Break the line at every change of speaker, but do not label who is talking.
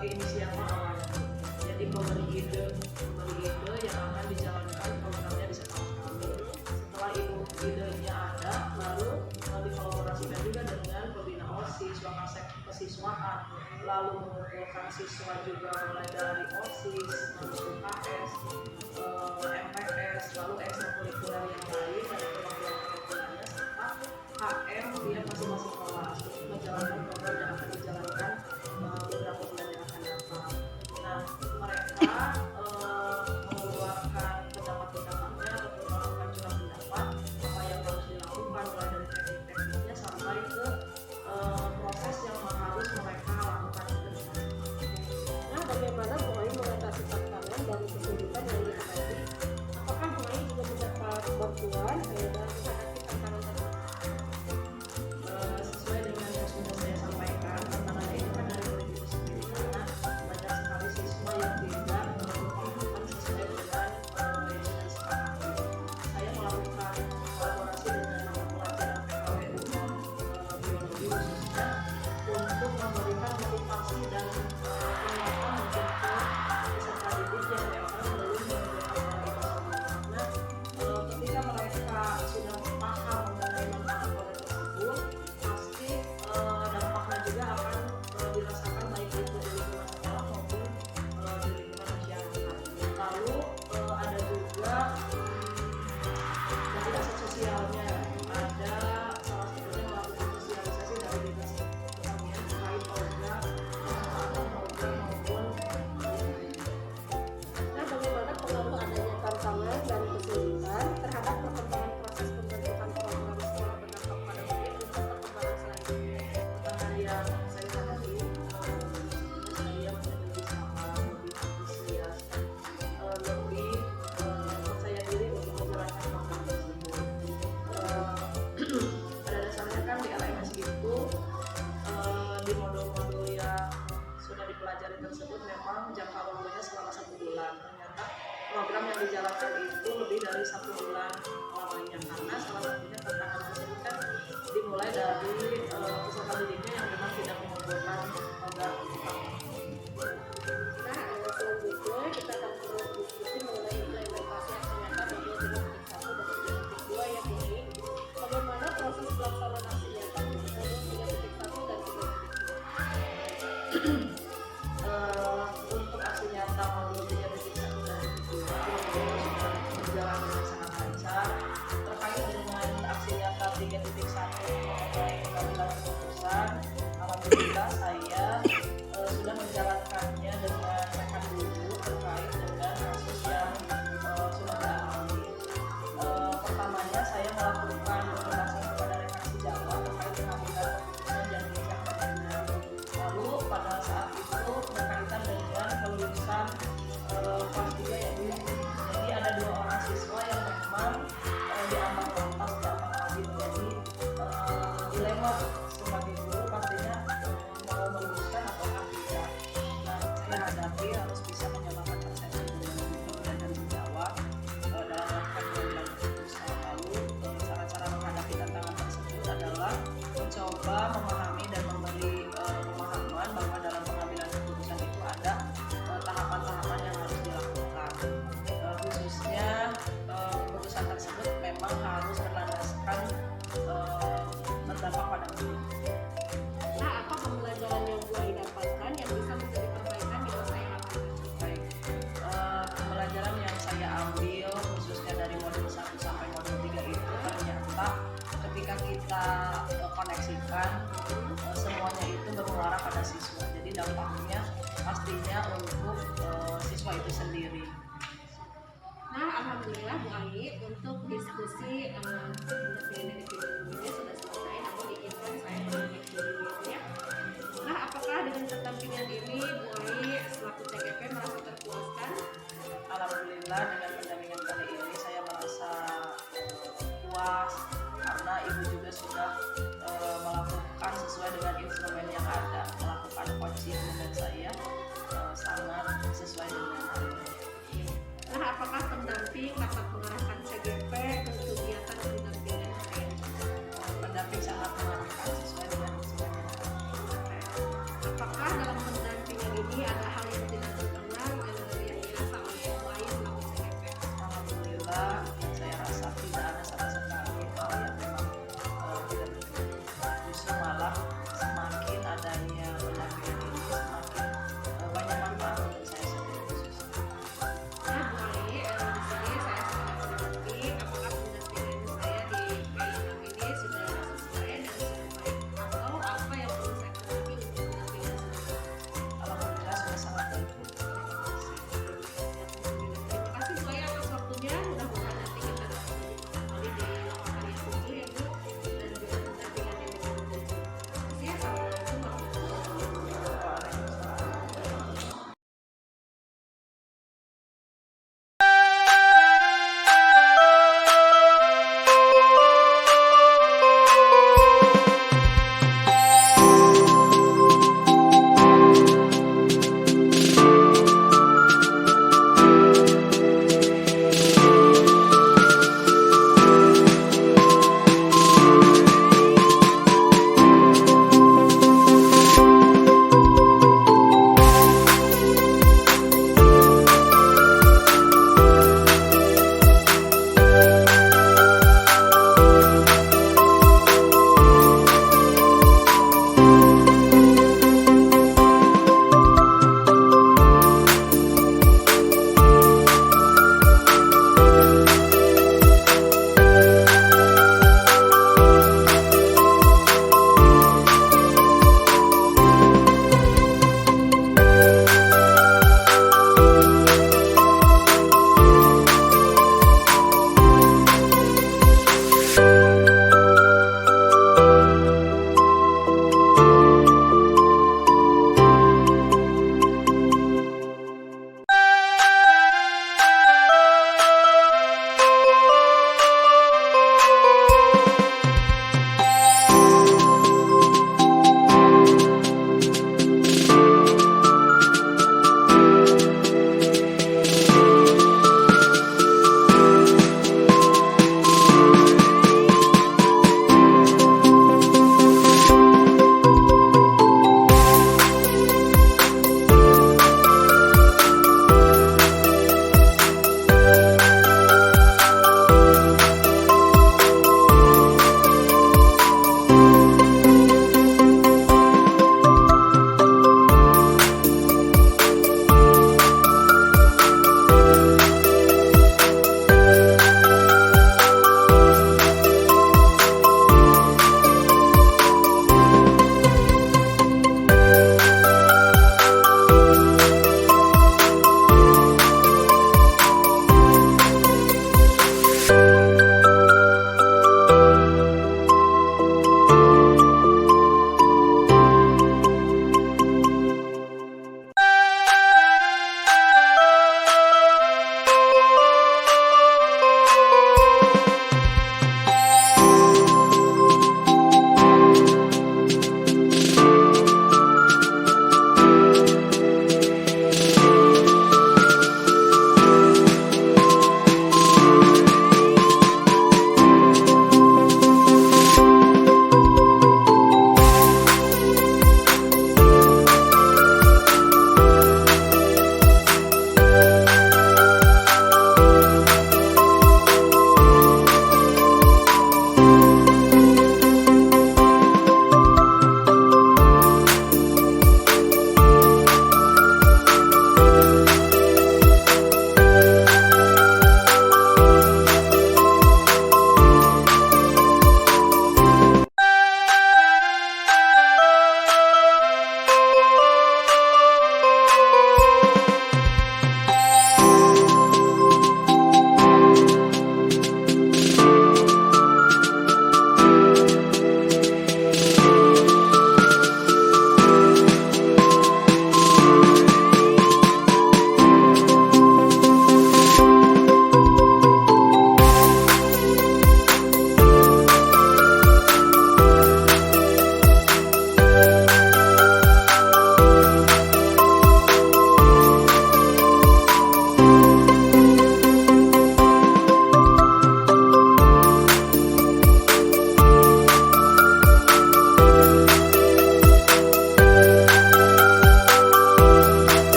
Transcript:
sebagai inisiator awalnya. Jadi memberi ide yang akan dijalankan programnya di sekolah kami. Setelah idenya ada, lalu dikolaborasikan juga dengan pembina OSIS, wakasek kesiswaan, lalu mengumpulkan siswa juga mulai dari OSIS, UKS, MPS, lalu ekstrakurikuler yang lain dan kelompok-kelompoknya serta HM dia masing-masing kelas untuk menjalankan program yang akan dijalankan beberapa bulan yang akan datang. Nah, mereka mengeluarkan pendapat-pendapatnya atau melakukan curah pendapat apa yang harus dilakukan mulai dari teknik-tekniknya sampai ke proses yang harus mereka lakukan ke depan.
Nah, bagaimana Bu Ai mengatasi tantangan dan kesulitan yang dihadapi? Apakah Bu Ai juga mendapat bantuan dalam menghadapi tantangan tersebut?
Sesuai dengan yang sudah saya sampaikan, tantangannya itu kan dari murid itu sendiri karena banyak sekali siswa yang tidak melakukan sesuai dengan yang sudah disepakati. Saya melakukan kolaborasi dengan mata pelajaran PKWU dan biologi khususnya untuk memberikan motivasi dan penguatan untuk peserta didik yang memang belum mengerjakan pola itu sebelumnya. Ketika mereka sudah paham mengenai manfaat pola tersebut, pasti dampaknya juga akan dirasakan baik itu di lingkungan sekolah maupun di lingkungan masyarakat. Lalu ada juga dari aspek sosialnya, ada salah satunya melakukan sosialisasi dari dinas pertanian terkait program maupun
Nah, bagaimana pengaruh adanya tantangan dan kesulitan terhadap perkembangan proses pembentukan program sekolah berdampak pada murid untuk perkembangan selanjutnya?
tantangan yang saya hadapi, saya menjadi sama lebih antusias, lebih percaya diri untuk menjalankan program tersebut. Pada dasarnya kan di LMS itu di modul-modul yang sudah dipelajari tersebut memang jangka waktunya selama 1 bulan. Ternyata program yang dijalankan itu lebih dari 1 bulan lamanya karena salah satunya tantangan tersebut kan dimulai dari peserta didiknya yang memang tidak mengumpulkan program utama.
Nah, selanjutnya kita akan berdiskusi mengenai implementasi aksi nyata modul genetik 1 dan genetik 2 ya Bu Ai. Bagaimana proses pelaksanaan aksi nyata modul genetik 1 dan genetik 2?
Untuk aksi nyata modul genetik 1 dan genetik 2 sudah berjalan dengan sangat lancar. Terkait dengan aksi nyata 3.1 mengenai pengambilan keputusan, alhamdulillah saya sudah menjalankannya dengan rekan guru terkait dengan kasus yang sudah dialami. Pertamanya saya melakukan penjelasan kepada rekan sejawat terkait pengambilan keputusan dan jenjang pembina. Lalu pada saat itu berkaitan dengan kelulusan kelas 3 ya Bu. Jadi ada 2 orang siswa yang memang diambang lantas dapat lagi menjadi dilema sebagai guru pastinya mau meluluskan atau tidak. Nah, saya hadapi harus bisa menyamakan persepsi dengan dan menjawab dalam melakukan pengambilan keputusan. Lalu cara-cara menghadapi tantangan tersebut adalah mencoba memahami dan memberi pemahaman bahwa dalam pengambilan keputusan itu ada tahapan-tahapan yang harus dilakukan. Khususnya keputusan tersebut memang harus berlandaskan berdampak pada murid.
Nah, apa pembelajaran yang Bu Ai dapatkan yang bisa menjadi perbaikan di masa yang akan datang?
Baik, pembelajaran yang saya ambil khususnya dari modul 1 sampai modul 3 itu ternyata ketika kita koneksikan semuanya itu bermuara pada siswa. Jadi dampaknya pastinya untuk siswa itu sendiri.
Nah, alhamdulillah Bu Ai untuk diskusi genetik ini sudah selesai. Namun diizinkan saya menutup dulu ya. Nah, apakah dengan pendampingan ini Bu Ai selaku CGP merasa terpuaskan?
Alhamdulillah dengan pendampingan kali ini saya merasa puas karena ibu juga sudah melakukan sesuai dengan instrumen yang ada, melakukan coaching dengan saya sangat sesuai dengan hal ini.
Nah, apakah pendamping dapat mengarahkan CGP ke kegiatan pendampingan lain?
Pendamping sangat mengarahkan sesuai dengan instrumen yang ada.
Apakah